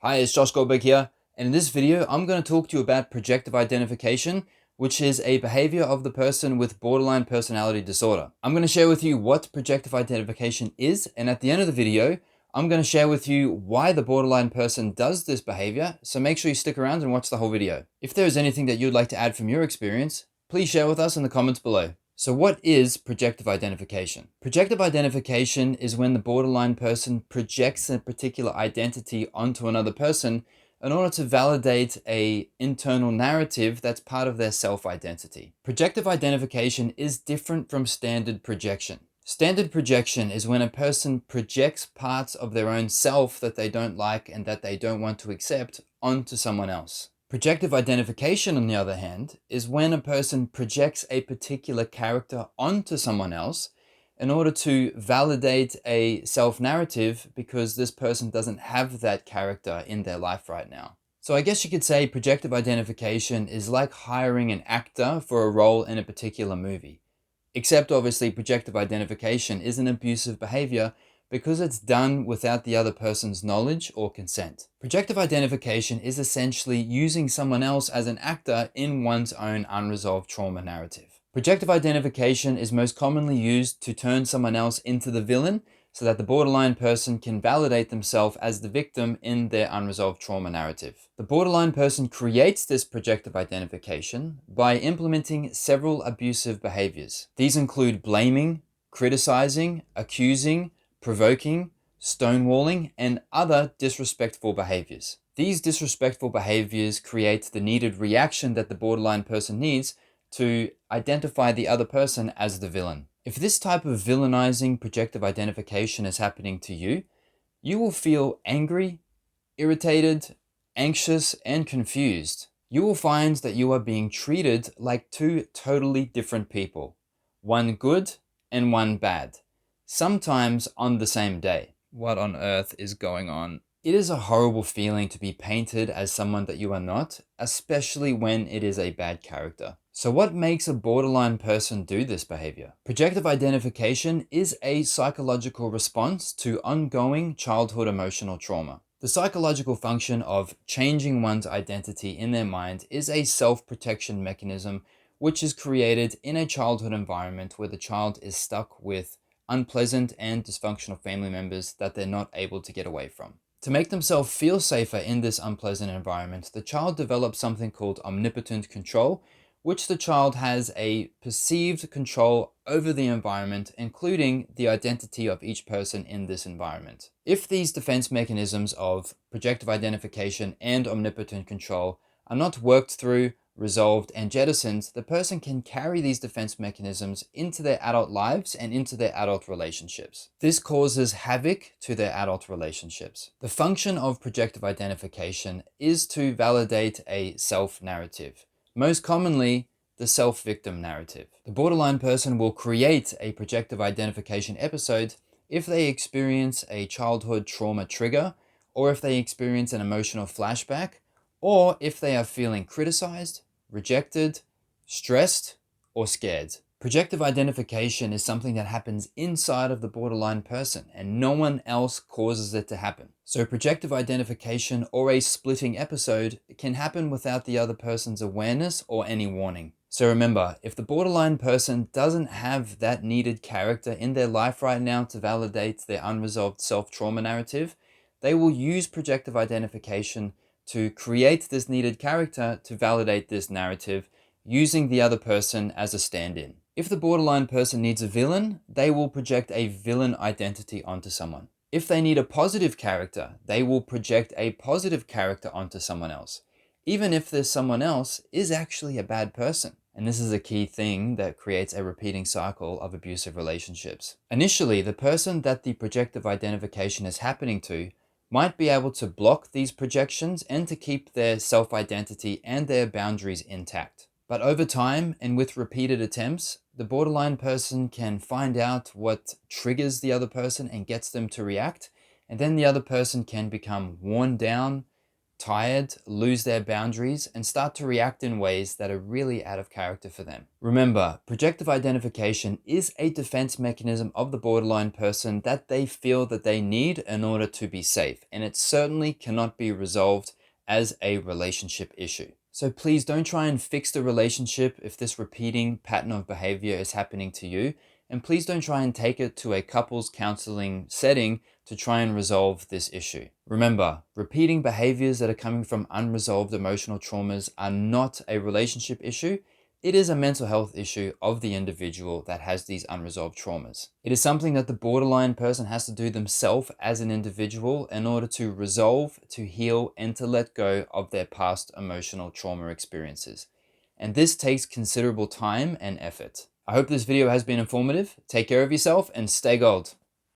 Hi, it's Josh Goldberg here, and in this video, I'm going to talk to you about projective identification, which is a behavior of the person with borderline personality disorder. I'm going to share with you what projective identification is, and at the end of the video, I'm going to share with you why the borderline person does this behavior, so make sure you stick around and watch the whole video. If there is anything that you'd like to add from your experience, please share with us in the comments below. So what is projective identification? Projective identification is when the borderline person projects a particular identity onto another person in order to validate an internal narrative that's part of their self-identity. Projective identification is different from standard projection. Standard projection is when a person projects parts of their own self that they don't like and that they don't want to accept onto someone else. Projective identification, on the other hand, is when a person projects a particular character onto someone else in order to validate a self-narrative because this person doesn't have that character in their life right now. So I guess you could say projective identification is like hiring an actor for a role in a particular movie. Except obviously projective identification is an abusive behavior because it's done without the other person's knowledge or consent. Projective identification is essentially using someone else as an actor in one's own unresolved trauma narrative. Projective identification is most commonly used to turn someone else into the villain so that the borderline person can validate themselves as the victim in their unresolved trauma narrative. The borderline person creates this projective identification by implementing several abusive behaviors. These include blaming, criticizing, accusing, provoking, stonewalling, and other disrespectful behaviors. These disrespectful behaviors create the needed reaction that the borderline person needs to identify the other person as the villain. If this type of villainizing projective identification is happening to you, you will feel angry, irritated, anxious, and confused. You will find that you are being treated like two totally different people, one good and one bad, sometimes on the same day. What on earth is going on? It is a horrible feeling to be painted as someone that you are not, especially when it is a bad character. So what makes a borderline person do this behavior? Projective identification is a psychological response to ongoing childhood emotional trauma. The psychological function of changing one's identity in their mind is a self-protection mechanism which is created in a childhood environment where the child is stuck with unpleasant and dysfunctional family members that they're not able to get away from. To make themselves feel safer in this unpleasant environment, the child develops something called omnipotent control, which the child has a perceived control over the environment, including the identity of each person in this environment. If these defense mechanisms of projective identification and omnipotent control are not worked through, resolved, and jettisoned, the person can carry these defense mechanisms into their adult lives and into their adult relationships. This causes havoc to their adult relationships. The function of projective identification is to validate a self-narrative. Most commonly, the self-victim narrative. The borderline person will create a projective identification episode if they experience a childhood trauma trigger, or if they experience an emotional flashback, or if they are feeling criticized, rejected, stressed, or scared. Projective identification is something that happens inside of the borderline person and no one else causes it to happen. So projective identification or a splitting episode can happen without the other person's awareness or any warning. So remember, if the borderline person doesn't have that needed character in their life right now to validate their unresolved self-trauma narrative, they will use projective identification to create this needed character to validate this narrative using the other person as a stand-in. If the borderline person needs a villain, they will project a villain identity onto someone. If they need a positive character, they will project a positive character onto someone else, even if this someone else is actually a bad person. And this is a key thing that creates a repeating cycle of abusive relationships. Initially, the person that the projective identification is happening to might be able to block these projections and to keep their self-identity and their boundaries intact. But over time and with repeated attempts, the borderline person can find out what triggers the other person and gets them to react, and then the other person can become worn down, tired, lose their boundaries, and start to react in ways that are really out of character for them. Remember, projective identification is a defense mechanism of the borderline person that they feel that they need in order to be safe, and it certainly cannot be resolved as a relationship issue. So please don't try and fix the relationship if this repeating pattern of behavior is happening to you. And please don't try and take it to a couples counseling setting to try and resolve this issue. Remember, repeating behaviors that are coming from unresolved emotional traumas are not a relationship issue. It is a mental health issue of the individual that has these unresolved traumas. It is something that the borderline person has to do themselves as an individual in order to resolve, to heal, and to let go of their past emotional trauma experiences. And this takes considerable time and effort. I hope this video has been informative. Take care of yourself and stay gold.